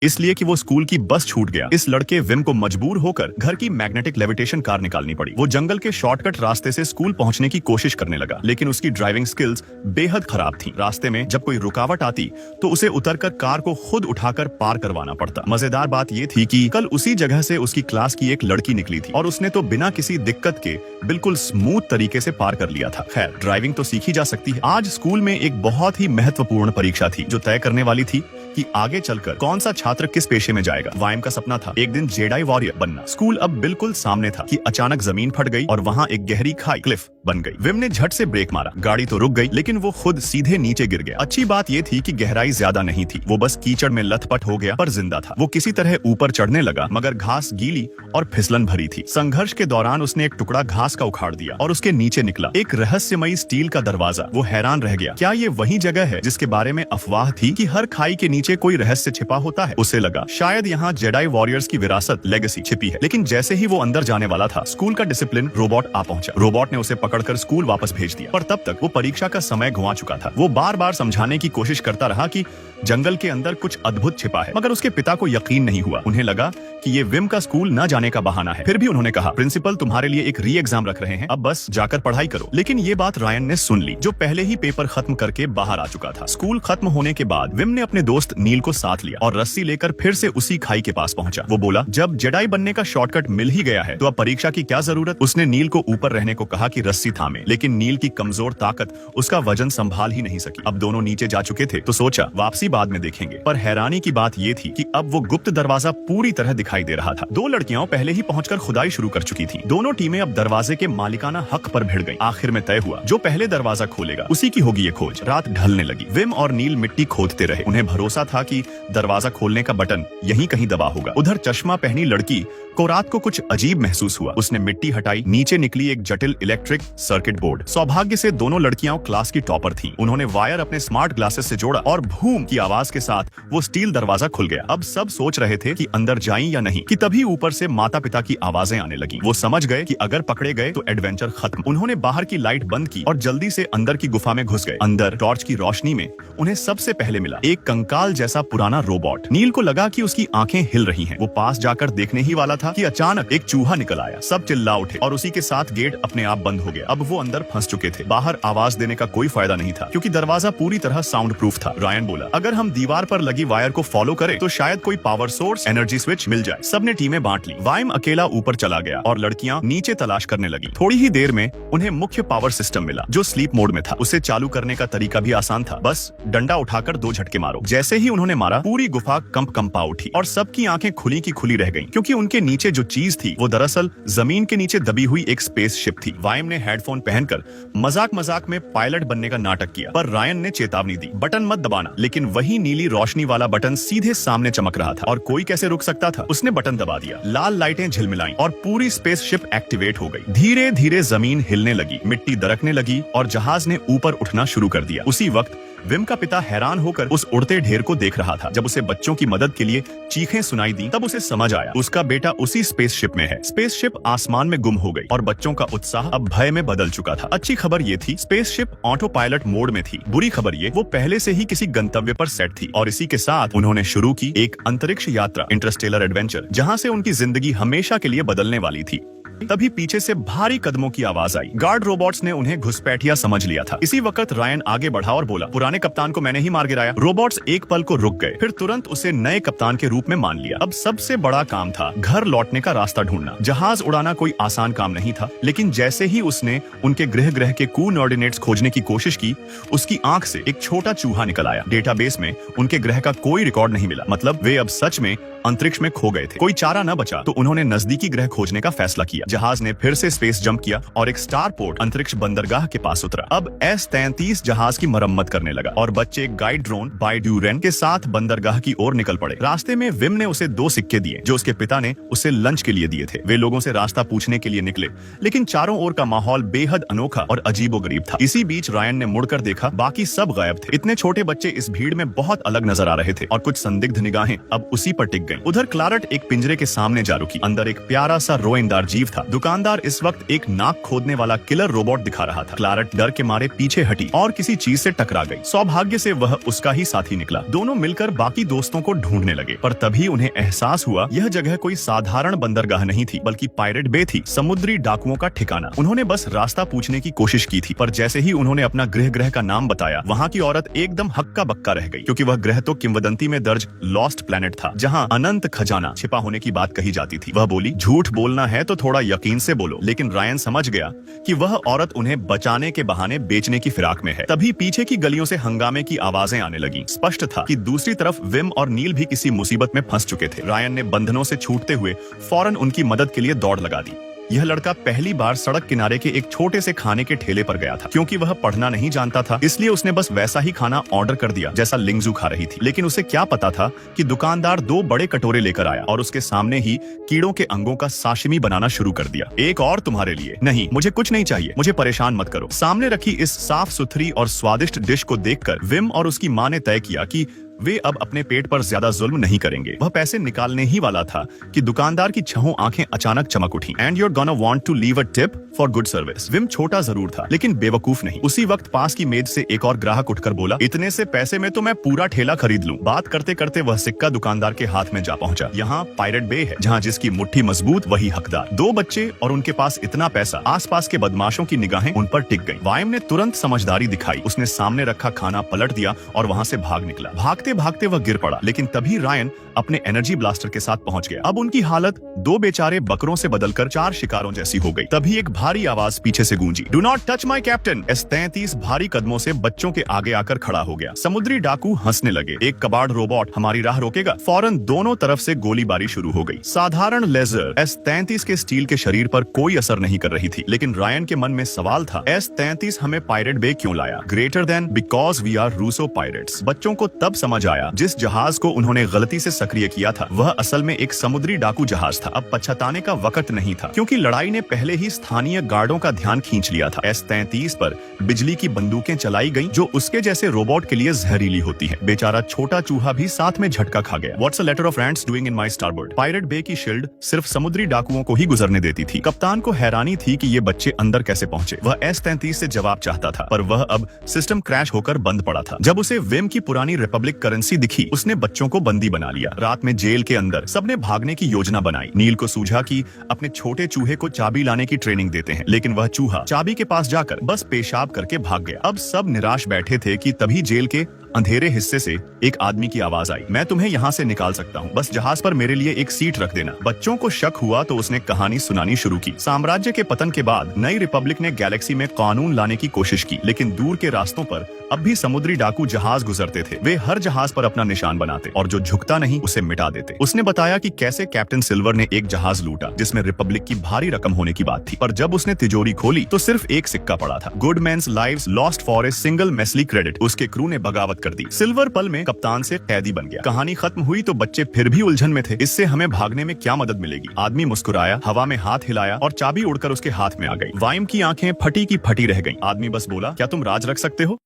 इसलिए कि वो स्कूल की बस छूट गया। इस लड़के विम को मजबूर होकर घर की मैग्नेटिक लेविटेशन कार निकालनी पड़ी। वो जंगल के शॉर्टकट रास्ते से स्कूल पहुंचने की कोशिश करने लगा, लेकिन उसकी ड्राइविंग स्किल्स बेहद खराब थी। रास्ते में जब कोई रुकावट आती तो उसे उतरकर कार को खुद उठाकर पार करवाना पड़ता। मजेदार बात ये थी कि कल उसी जगह से उसकी क्लास की एक लड़की निकली थी और उसने तो बिना किसी दिक्कत के बिल्कुल स्मूथ तरीके से पार कर लिया था। खैर, ड्राइविंग तो सीखी जा सकती है। आज स्कूल में एक बहुत ही महत्वपूर्ण परीक्षा थी जो तय करने वाली थी कि आगे चलकर कौन सा छात्र किस पेशे में जाएगा। वाइम का सपना था एक दिन जेडाई वॉरियर बनना। स्कूल अब बिल्कुल सामने था कि अचानक जमीन फट गई और वहाँ एक गहरी खाई क्लिफ बन गई। विम ने झट से ब्रेक मारा, गाड़ी तो रुक गई, लेकिन वो खुद सीधे नीचे गिर गया। अच्छी बात ये थी कि गहराई ज्यादा नहीं थी, वो बस कीचड़ में लथपथ हो गया पर जिंदा था। वो किसी तरह ऊपर चढ़ने लगा, मगर घास गीली और फिसलन भरी थी। संघर्ष के दौरान उसने एक टुकड़ा घास का उखाड़ दिया और उसके नीचे निकला एक रहस्यमयी स्टील का दरवाजा। वो हैरान रह गया, क्या ये वही जगह है जिसके बारे में अफवाह थी कि हर खाई के नीचे कोई रहस्य छिपा होता है। उसे लगा शायद यहाँ जेडाई वॉरियर्स की विरासत लेगेसी छिपी है। लेकिन जैसे ही वो अंदर जाने वाला था, स्कूल का डिसिप्लिन रोबोट आ पहुंचा। रोबोट ने उसे पकड़कर स्कूल वापस भेज दिया, पर तब तक वो परीक्षा का समय गंवा चुका था। वो बार बार समझाने की कोशिश करता रहा कि जंगल के अंदर कुछ अद्भुत छिपा है, मगर उसके पिता को यकीन नहीं हुआ। उन्हें लगा कि ये विम का स्कूल न जाने का बहाना है। फिर भी उन्होंने कहा, प्रिंसिपल तुम्हारे लिए एक री एग्जाम रख रहे हैं, अब बस जाकर पढ़ाई करो। लेकिन ये बात रायन ने सुन ली, जो पहले ही पेपर खत्म करके बाहर आ चुका था। स्कूल खत्म होने के बाद विम ने अपने दोस्त नील को साथ लिया और रस्सी लेकर फिर से उसी खाई के पास पहुंचा। वो बोला, जब जेडाई बनने का शॉर्टकट मिल ही गया है तो अब परीक्षा की क्या जरूरत। उसने नील को ऊपर रहने को कहा कि रस्सी थामे, लेकिन नील की कमजोर ताकत उसका वजन संभाल ही नहीं सकी। अब दोनों नीचे जा चुके थे तो सोचा वापसी बाद में देखेंगे, पर हैरानी की बात ये थी कि अब वो गुप्त दरवाजा पूरी तरह दिखाई दे रहा था। दो लड़कियां पहले ही पहुंचकर खुदाई शुरू कर चुकी थीं। दोनों टीमें अब दरवाजे के मालिकाना हक पर भिड़ गईं। आखिर में तय हुआ, जो पहले दरवाजा खोलेगा उसी की होगी ये खोज। रात ढलने लगी। विम और नील मिट्टी खोदते रहे। उन्हें भरोसा था कि दरवाजा खोलने का बटन यहीं कहीं दबा होगा। उधर चश्मा पहनी लड़की को रात को कुछ अजीब महसूस हुआ। उसने मिट्टी हटाई, नीचे निकली एक जटिल इलेक्ट्रिक सर्किट बोर्ड। सौभाग्य से दोनों लड़कियां क्लास की टॉपर थीं। उन्होंने वायर अपने स्मार्ट ग्लासेस से जोड़ा और भूम की आवाज के साथ वो स्टील दरवाजा खुल गया। अब सब सोच रहे थे कि अंदर जाएं या नहीं, कि तभी ऊपर से माता पिता की आवाजें आने लगी। वो समझ गए कि अगर पकड़े गए तो एडवेंचर खत्म। उन्होंने बाहर की लाइट बंद की और जल्दी से अंदर की गुफा में घुस गए। अंदर टॉर्च की रोशनी में उन्हें सबसे पहले मिला एक कंकाल जैसा पुराना रोबोट। नील को लगा कि उसकी आंखें हिल रही हैं। वो पास जाकर देखने ही वाला था कि अचानक एक चूहा निकल आया। सब चिल्ला उठे और उसी के साथ गेट अपने आप बंद हो गया। अब वो अंदर फंस चुके थे। बाहर आवाज देने का कोई फायदा नहीं था, क्योंकि दरवाजा पूरी तरह साउंड प्रूफ था। रायन बोला, अगर हम दीवार पर लगी वायर को फॉलो करें तो शायद कोई पावर सोर्स, एनर्जी स्विच मिल जाए। सबने टीमें बांट ली। वाइम अकेला ऊपर चला गया और लड़कियां नीचे तलाश करने लगी। थोड़ी ही देर में उन्हें मुख्य पावर सिस्टम मिला, जो स्लीप मोड में था। उसे चालू करने का तरीका भी आसान था, बस डंडा उठाकर 2 झटके मारो। जैसे ही उन्होंने मारा, पूरी गुफा कंपा उठी और सबकी आंखें खुली की खुली रह गईं, क्योंकि उनके नीचे जो चीज थी वो दरअसल जमीन के नीचे दबी हुई एक स्पेसशिप थी। वाइम ने हेडफोन पहनकर मजाक में पायलट बनने का नाटक किया, पर रायन ने चेतावनी दी, बटन मत दबाना। लेकिन वही नीली रोशनी वाला बटन सीधे सामने चमक रहा था और कोई कैसे रुक सकता था। उसने बटन दबा दिया, लाल लाइटें झिलमिलाईं और पूरी स्पेसशिप एक्टिवेट हो गई। धीरे धीरे जमीन हिलने लगी, मिट्टी दरकने लगी और जहाज ने ऊपर उठना शुरू कर दिया। उसी वक्त विम का पिता हैरान होकर उस उड़ते ढेर को देख रहा था। जब उसे बच्चों की मदद के लिए चीखें सुनाई दी, तब उसे समझ आया उसका बेटा उसी स्पेसशिप में है। स्पेसशिप आसमान में गुम हो गई और बच्चों का उत्साह अब भय में बदल चुका था। अच्छी खबर ये थी, स्पेसशिप ऑटो पायलट मोड में थी। बुरी खबर ये, वो पहले से ही किसी गंतव्य पर सेट थी और इसी के साथ उन्होंने शुरू की एक अंतरिक्ष यात्रा, इंटरस्टेलर एडवेंचर, जहाँ से उनकी जिंदगी हमेशा के लिए बदलने वाली थी। तभी पीछे से भारी कदमों की आवाज आई। गार्ड रोबोट्स ने उन्हें घुसपैठिया समझ लिया था। इसी वक्त रायन आगे बढ़ा और बोला, पुराने कप्तान को मैंने ही मार गिराया। रोबोट्स एक पल को रुक गए, फिर तुरंत उसे नए कप्तान के रूप में मान लिया। अब सबसे बड़ा काम था घर लौटने का रास्ता ढूंढना। जहाज उड़ाना कोई आसान काम नहीं था, लेकिन जैसे ही उसने उनके ग्रह के कोऑर्डिनेट्स खोजने की कोशिश की, उसकी आंख से एक छोटा चूहा निकल आया। डेटाबेस में उनके ग्रह का कोई रिकॉर्ड नहीं मिला, मतलब वे अब सच में अंतरिक्ष में खो गए थे। कोई चारा न बचा तो उन्होंने नजदीकी ग्रह खोजने का फैसला किया। जहाज ने फिर से स्पेस जंप किया और एक स्टारपोर्ट अंतरिक्ष बंदरगाह के पास उतरा। अब S-33 जहाज की मरम्मत करने लगा और बच्चे गाइड ड्रोन बाइड्यूरेन के साथ बंदरगाह की ओर निकल पड़े। रास्ते में विम ने उसे 2 सिक्के दिए जो उसके पिता ने उसे लंच के लिए दिए थे। वे लोगों से रास्ता पूछने के लिए निकले, लेकिन चारों ओर का माहौल बेहद अनोखा और अजीबोगरीब था। इसी बीच रायन ने मुड़कर देखा, बाकी सब गायब थे। इतने छोटे बच्चे इस भीड़ में बहुत अलग नजर आ रहे थे और कुछ संदिग्ध निगाहें अब उसी पर टिक गईं। उधर क्लारट एक पिंजरे के सामने जा रुकी। अंदर एक प्यारा सा रोएंदार जीव था। दुकानदार इस वक्त एक नाक खोदने वाला किलर रोबोट दिखा रहा था। क्लारट डर के मारे पीछे हटी और किसी चीज से टकरा गई। सौभाग्य से वह उसका ही साथी निकला। दोनों मिलकर बाकी दोस्तों को ढूंढने लगे, पर तभी उन्हें एहसास हुआ यह जगह कोई साधारण बंदरगाह नहीं थी, बल्कि पायरेट बे थी, समुद्री डाकुओं का ठिकाना। उन्होंने बस रास्ता पूछने की कोशिश की थी, पर जैसे ही उन्होंने अपना ग्रह का नाम बताया, वहाँ की औरत एकदम हक्का बक्का रह गई, क्योंकि वह ग्रह तो किंवदंती में दर्ज लॉस्ट प्लेनेट था, जहाँ अनंत खजाना छिपा होने की बात कही जाती थी। वह बोली, झूठ बोलना है तो थोड़ा यकीन से बोलो। लेकिन रायन समझ गया कि वह औरत उन्हें बचाने के बहाने बेचने की फिराक में है। तभी पीछे की गलियों से हंगामे की आवाजें आने लगी। स्पष्ट था कि दूसरी तरफ विम और नील भी किसी मुसीबत में फंस चुके थे। रायन ने बंधनों से छूटते हुए फौरन उनकी मदद के लिए दौड़ लगा दी। यह लड़का पहली बार सड़क किनारे के एक छोटे से खाने के ठेले पर गया था। क्योंकि वह पढ़ना नहीं जानता था, इसलिए उसने बस वैसा ही खाना ऑर्डर कर दिया जैसा लिंगजू खा रही थी। लेकिन उसे क्या पता था कि दुकानदार 2 बड़े कटोरे लेकर आया और उसके सामने ही कीड़ों के अंगों का साशिमी बनाना शुरू कर दिया। एक और तुम्हारे लिए। नहीं, मुझे कुछ नहीं चाहिए, मुझे परेशान मत करो। सामने रखी इस साफ सुथरी और स्वादिष्ट डिश को देखकर विम और उसकी माँ ने तय किया कि वे अब अपने पेट पर ज्यादा जुल्म नहीं करेंगे। वह पैसे निकालने ही वाला था कि दुकानदार की छहों आंखें अचानक चमक उठी। And you're gonna want to leave a tip for good service. विम छोटा जरूर था, लेकिन बेवकूफ नहीं। उसी वक्त पास की मेज से एक और ग्राहक उठकर बोला, इतने से पैसे में तो मैं पूरा ठेला खरीद लूं। बात करते करते वह सिक्का दुकानदार के हाथ में जा पहुंचा। यहाँ पायरेट बे है, जहाँ जिसकी मुट्ठी मजबूत वही हकदार। 2 बच्चे और उनके पास इतना पैसा। आसपास के बदमाशों की निगाहें उन पर टिक गईं। वाइम ने तुरंत समझदारी दिखाई। उसने सामने रखा खाना पलट दिया और वहाँ से भाग निकला। भागते भागते वह गिर पड़ा, लेकिन तभी रायन अपने एनर्जी ब्लास्टर के साथ पहुंच गया। अब उनकी हालत 2 बेचारे बकरों से बदलकर 4 शिकारों जैसी हो गई। तभी एक भारी आवाज पीछे से गूंजी, do not touch my captain. S-33 भारी कदमों से बच्चों के आगे आकर खड़ा हो गया। समुद्री डाकू हंसने लगे। एक कबाड़ रोबोट हमारी राह रोकेगा? फौरन दोनों तरफ से गोलीबारी शुरू हो गई। साधारण लेजर S-33 के स्टील के शरीर पर कोई असर नहीं कर रही थी, लेकिन रायन के मन में सवाल था, S-33 हमें पायरेट बे क्यों लाया? Greater than because we are Russo pirates. बच्चों को तब समझ आया जिस जहाज को उन्होंने गलती से सक्रिय किया था वह असल में एक समुद्री डाकू जहाज था। अब पछताने का वक्त नहीं था, क्योंकि लड़ाई ने पहले ही स्थानीय गार्डों का ध्यान खींच लिया था। S-33 पर बिजली की बंदूकें चलाई गईं, जो उसके जैसे रोबोट के लिए जहरीली होती हैं। बेचारा छोटा चूहा भी साथ में झटका खा गया। What's a letter of France doing in my starboard? Pirate bay की शील्ड सिर्फ समुद्री डाकुओं को ही गुजरने देती थी। कप्तान को हैरानी थी कि ये बच्चे अंदर कैसे पहुंचे। वह S-33 से जवाब चाहता था, पर वह अब सिस्टम क्रैश होकर बंद पड़ा था। जब उसे विम की पुरानी रिपब्लिक करेंसी दिखी, उसने बच्चों को बंदी बना लिया। रात में जेल के अंदर सबने भागने की योजना बनाई। नील को सूझा कि अपने छोटे चूहे को चाबी लाने की ट्रेनिंग देते हैं, लेकिन वह चूहा चाबी के पास जाकर बस पेशाब करके भाग गया। अब सब निराश बैठे थे कि तभी जेल के अंधेरे हिस्से से एक आदमी की आवाज आई, मैं तुम्हें यहाँ से निकाल सकता हूँ, बस जहाज पर मेरे लिए एक सीट रख देना। बच्चों को शक हुआ तो उसने कहानी सुनानी शुरू की। साम्राज्य के पतन के बाद नई रिपब्लिक ने गैलेक्सी में कानून लाने की कोशिश की, लेकिन दूर के रास्तों पर अब भी समुद्री डाकू जहाज गुजरते थे। वे हर जहाज पर अपना निशान बनाते और जो झुकता नहीं उसे मिटा देते। उसने बताया कि कैसे कैप्टन सिल्वर ने एक जहाज लूटा जिसमें रिपब्लिक की भारी रकम होने की बात थी, पर जब उसने तिजोरी खोली तो सिर्फ एक सिक्का पड़ा था। Good men's lives lost for a single measly credit. उसके क्रू ने बगावत कर दी। सिल्वर पल में कप्तान से कैदी बन गया। कहानी खत्म हुई तो बच्चे फिर भी उलझन में थे। इससे हमें भागने में क्या मदद मिलेगी? आदमी मुस्कुराया, हवा में हाथ हिलाया और चाबी उड़कर उसके हाथ में आ गई। वाइम की आंखें फटी की फटी रह गईं। आदमी बस बोला, क्या तुम राज रख सकते हो?